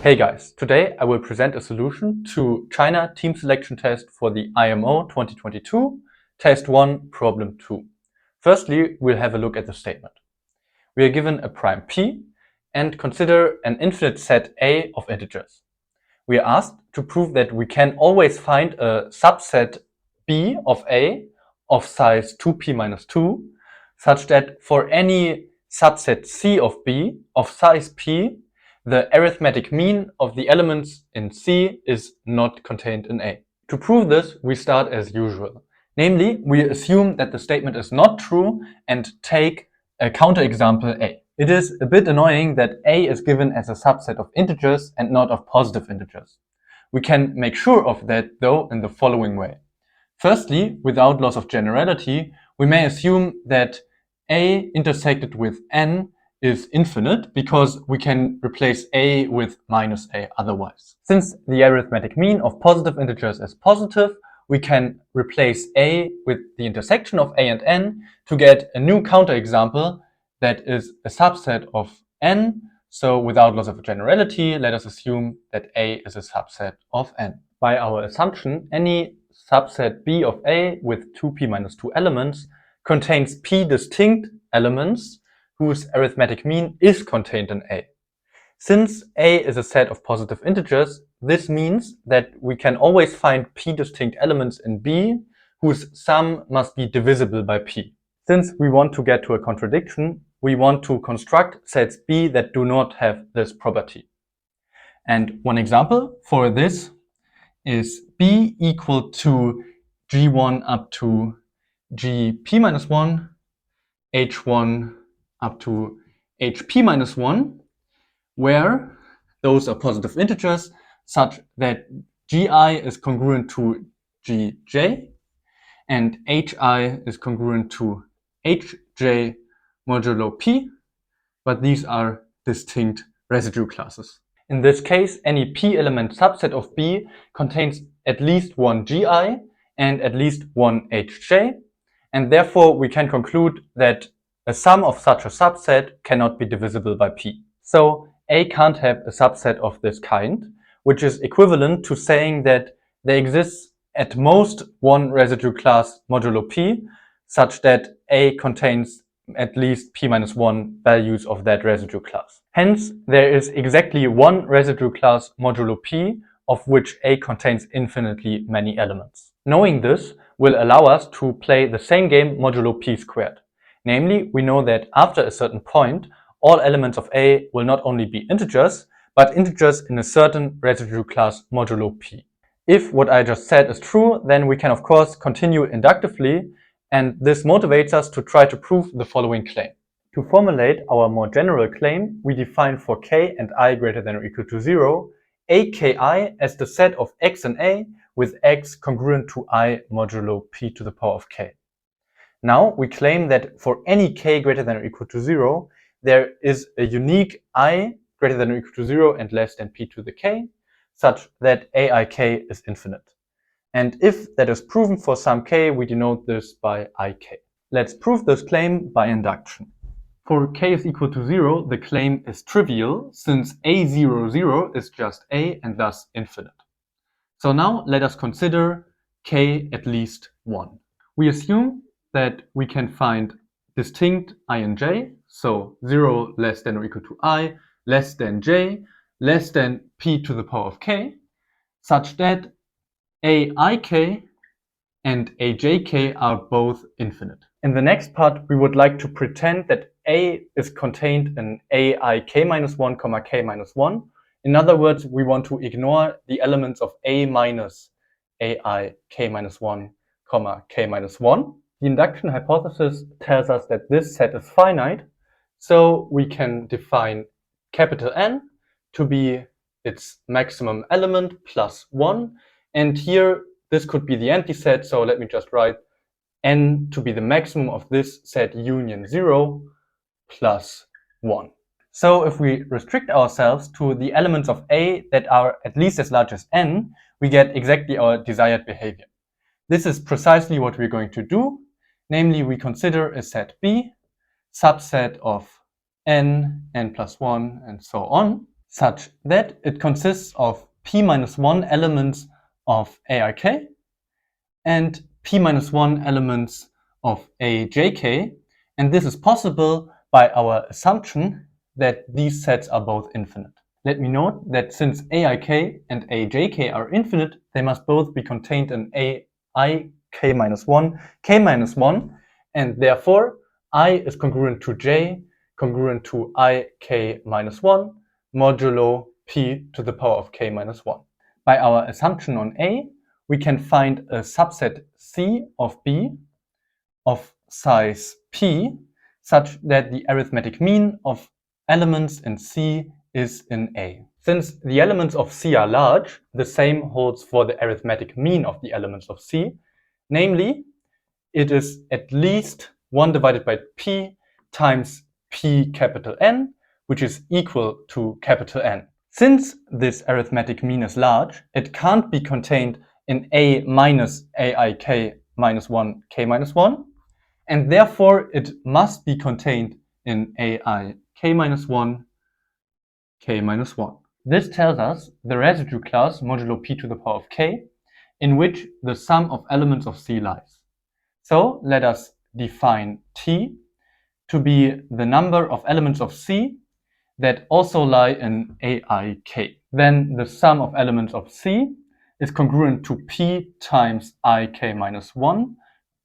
Hey guys, today I will present a solution to China team selection test for the IMO 2022, test 1, problem 2. Firstly, we'll have a look at the statement. We are given a prime P and consider an infinite set A of integers. We are asked to prove that we can always find a subset B of A of size 2p minus 2, such that for any subset C of B of size P, the arithmetic mean of the elements in C is not contained in A. To prove this, we start as usual. Namely, we assume that the statement is not true and take a counterexample A. It is a bit annoying that A is given as a subset of integers and not of positive integers. We can make sure of that though in the following way. Firstly, without loss of generality, we may assume that A intersected with n is infinite because we can replace A with minus A otherwise. Since the arithmetic mean of positive integers is positive, we can replace A with the intersection of A and n to get a new counterexample that is a subset of n. So without loss of generality, let us assume that A is a subset of n. By our assumption, any subset B of A with 2p minus 2 elements contains p distinct elements whose arithmetic mean is contained in A. Since A is a set of positive integers, this means that we can always find p distinct elements in B whose sum must be divisible by p. Since we want to get to a contradiction, we want to construct sets B that do not have this property. And one example for this is B equal to G1 up to Gp minus 1, H1 up to HP minus 1, where those are positive integers such that Gi is congruent to Gj and Hi is congruent to Hj modulo P, but these are distinct residue classes. In this case, any p-element subset of B contains at least one Gi and at least one Hj, and therefore we can conclude that a sum of such a subset cannot be divisible by p. So A can't have a subset of this kind, which is equivalent to saying that there exists at most one residue class modulo p, such that A contains at least p minus 1 values of that residue class. Hence, there is exactly one residue class modulo p of which A contains infinitely many elements. Knowing this will allow us to play the same game modulo p squared. Namely, we know that after a certain point, all elements of A will not only be integers, but integers in a certain residue class modulo p. If what I just said is true, then we can of course continue inductively, and this motivates us to try to prove the following claim. To formulate our more general claim, we define for k and I greater than or equal to 0, aki as the set of x and A with x congruent to I modulo p to the power of k. Now we claim that for any k greater than or equal to 0, there is a unique I greater than or equal to 0 and less than p to the k, such that aik is infinite. And if that is proven for some k, we denote this by ik. Let's prove this claim by induction. For k is equal to 0, the claim is trivial, since a00 is just a and thus infinite. So now let us consider k at least 1. We assume that we can find distinct I and j, so 0 less than or equal to I, less than j, less than p to the power of k, such that aik and ajk are both infinite. In the next part, we would like to pretend that A is contained in aik minus 1, k minus 1. In other words, we want to ignore the elements of A minus aik minus 1, k minus 1. The induction hypothesis tells us that this set is finite, so we can define capital N to be its maximum element plus 1, and here this could be the empty set, so let me just write N to be the maximum of this set union 0 plus 1. So if we restrict ourselves to the elements of A that are at least as large as N, we get exactly our desired behavior. This is precisely what we're going to do. Namely, we consider a set B, subset of n, n plus 1, and so on, such that it consists of p minus 1 elements of aik and p minus 1 elements of ajk, and this is possible by our assumption that these sets are both infinite. Let me note that since aik and ajk are infinite, they must both be contained in aik minus 1, k minus 1, and therefore I is congruent to j, congruent to ik minus 1, modulo p to the power of k minus 1. By our assumption on A, we can find a subset C of B of size p such that the arithmetic mean of elements in C is in A. Since the elements of C are large, the same holds for the arithmetic mean of the elements of C, namely, it is at least 1 divided by p times p capital N, which is equal to capital N. Since this arithmetic mean is large, it can't be contained in A minus aik minus 1 k minus 1, and therefore it must be contained in aik minus 1 k minus 1. This tells us the residue class modulo p to the power of k, in which the sum of elements of C lies. So let us define T to be the number of elements of C that also lie in aik. Then the sum of elements of C is congruent to p times ik minus 1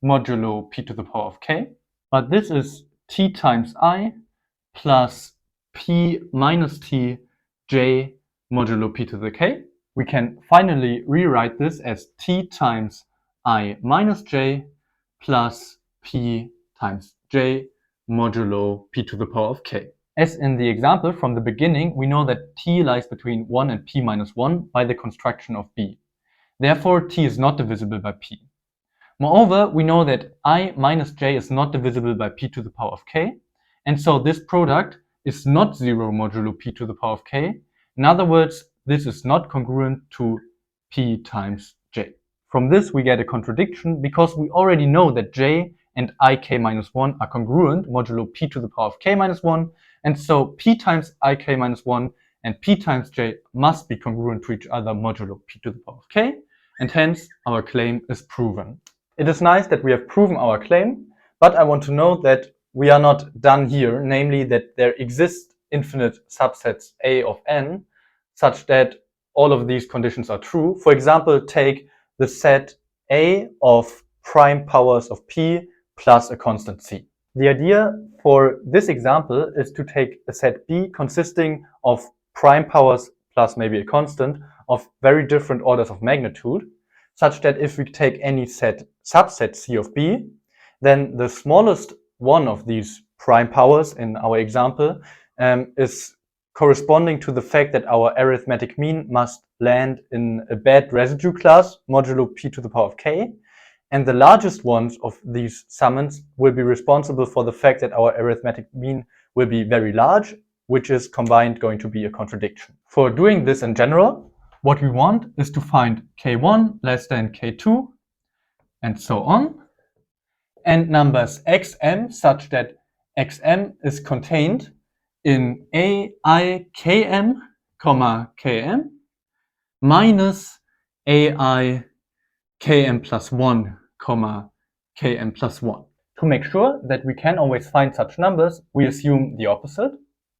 modulo p to the power of k. But this is t times I plus p minus t j modulo p to the k. We can finally rewrite this as t times I minus j plus p times j modulo p to the power of k. As in the example from the beginning, we know that t lies between 1 and p minus 1 by the construction of b. Therefore, t is not divisible by p. Moreover, we know that I minus j is not divisible by p to the power of k, and so this product is not 0 modulo p to the power of k. In other words, this is not congruent to p times j. From this, we get a contradiction because we already know that j and ik minus 1 are congruent modulo p to the power of k minus 1, and so p times ik minus 1 and p times j must be congruent to each other modulo p to the power of k, and hence our claim is proven. It is nice that we have proven our claim, but I want to note that we are not done here, namely that there exist infinite subsets A of n, such that all of these conditions are true. For example, take the set A of prime powers of p plus a constant c. The idea for this example is to take a set B consisting of prime powers plus maybe a constant of very different orders of magnitude, such that if we take any subset C of B, then the smallest one of these prime powers in our example is corresponding to the fact that our arithmetic mean must land in a bad residue class modulo p to the power of k, and the largest ones of these summands will be responsible for the fact that our arithmetic mean will be very large, which is combined going to be a contradiction. For doing this in general, what we want is to find k1 less than k2 and so on, and numbers xm such that xm is contained in aikm, km minus aikm plus 1, km plus 1. To make sure that we can always find such numbers, we assume the opposite.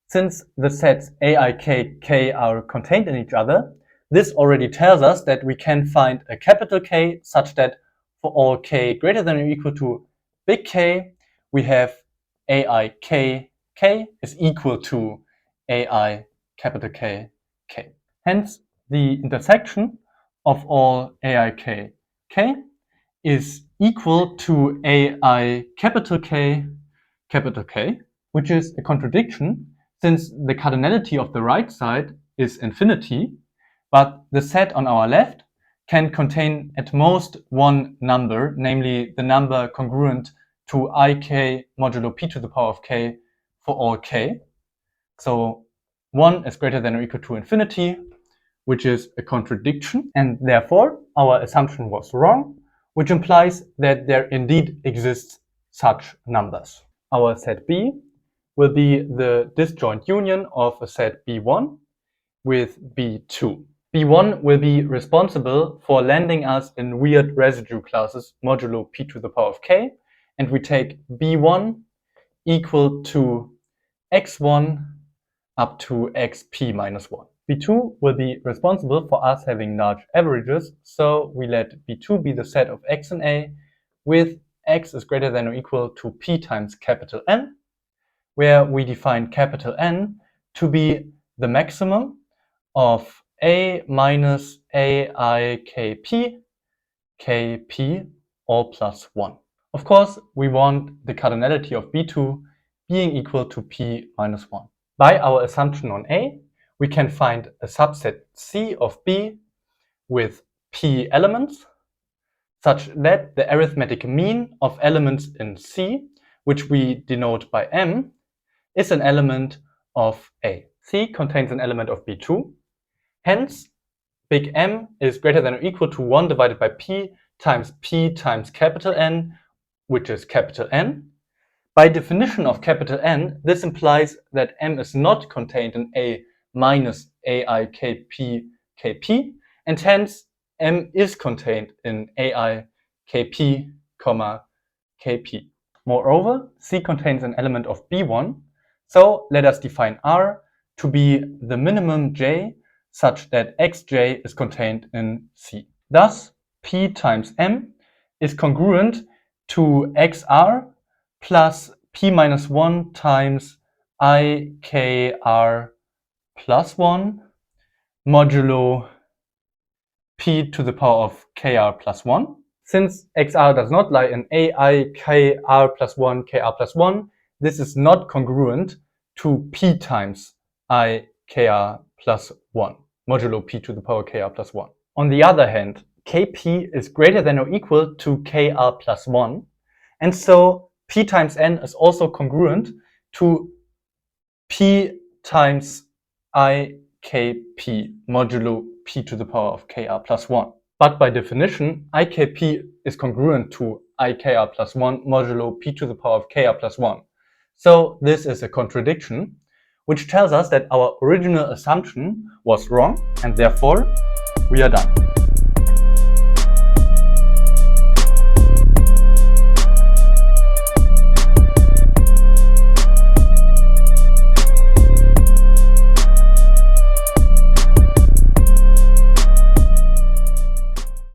Since the sets aik, k are contained in each other, this already tells us that we can find a capital K such that for all k greater than or equal to big K, we have aik k is equal to ai capital K k. Hence, the intersection of all aik k is equal to ai capital K, which is a contradiction since the cardinality of the right side is infinity, but the set on our left can contain at most one number, namely the number congruent to ik modulo p to the power of k for all k. So 1 is greater than or equal to infinity, which is a contradiction, and therefore our assumption was wrong, which implies that there indeed exists such numbers. Our set B will be the disjoint union of a set B1, with B2. B1 will be responsible for landing us in weird residue classes modulo p to the power of k, and we take B1 equal to x1 up to xp minus 1. B2 will be responsible for us having large averages, so we let B2 be the set of x and a with x is greater than or equal to p times capital N, where we define capital N to be the maximum of a minus ai kp, kp all plus 1. Of course, we want the cardinality of B2 being equal to p minus 1. By our assumption on A, we can find a subset C of B with p elements, such that the arithmetic mean of elements in C, which we denote by M, is an element of A. C contains an element of B2, hence big M is greater than or equal to 1 divided by P times capital N, which is capital N. By definition of capital N, this implies that M is not contained in A minus ai kp kp, and hence M is contained in ai kp, kp. Moreover, C contains an element of B1, so let us define R to be the minimum J such that xj is contained in C. Thus, P times M is congruent to xr plus p minus 1 times ikr plus 1 modulo p to the power of kr plus 1. Since xr does not lie in aikr plus 1, kr plus 1, this is not congruent to p times ikr plus 1, modulo p to the power kr plus 1. On the other hand, kp is greater than or equal to kr plus 1, and so p times n is also congruent to p times ikp modulo p to the power of kr plus 1. But by definition, ikp is congruent to ikr plus 1 modulo p to the power of kr plus 1. So this is a contradiction, which tells us that our original assumption was wrong, and therefore we are done.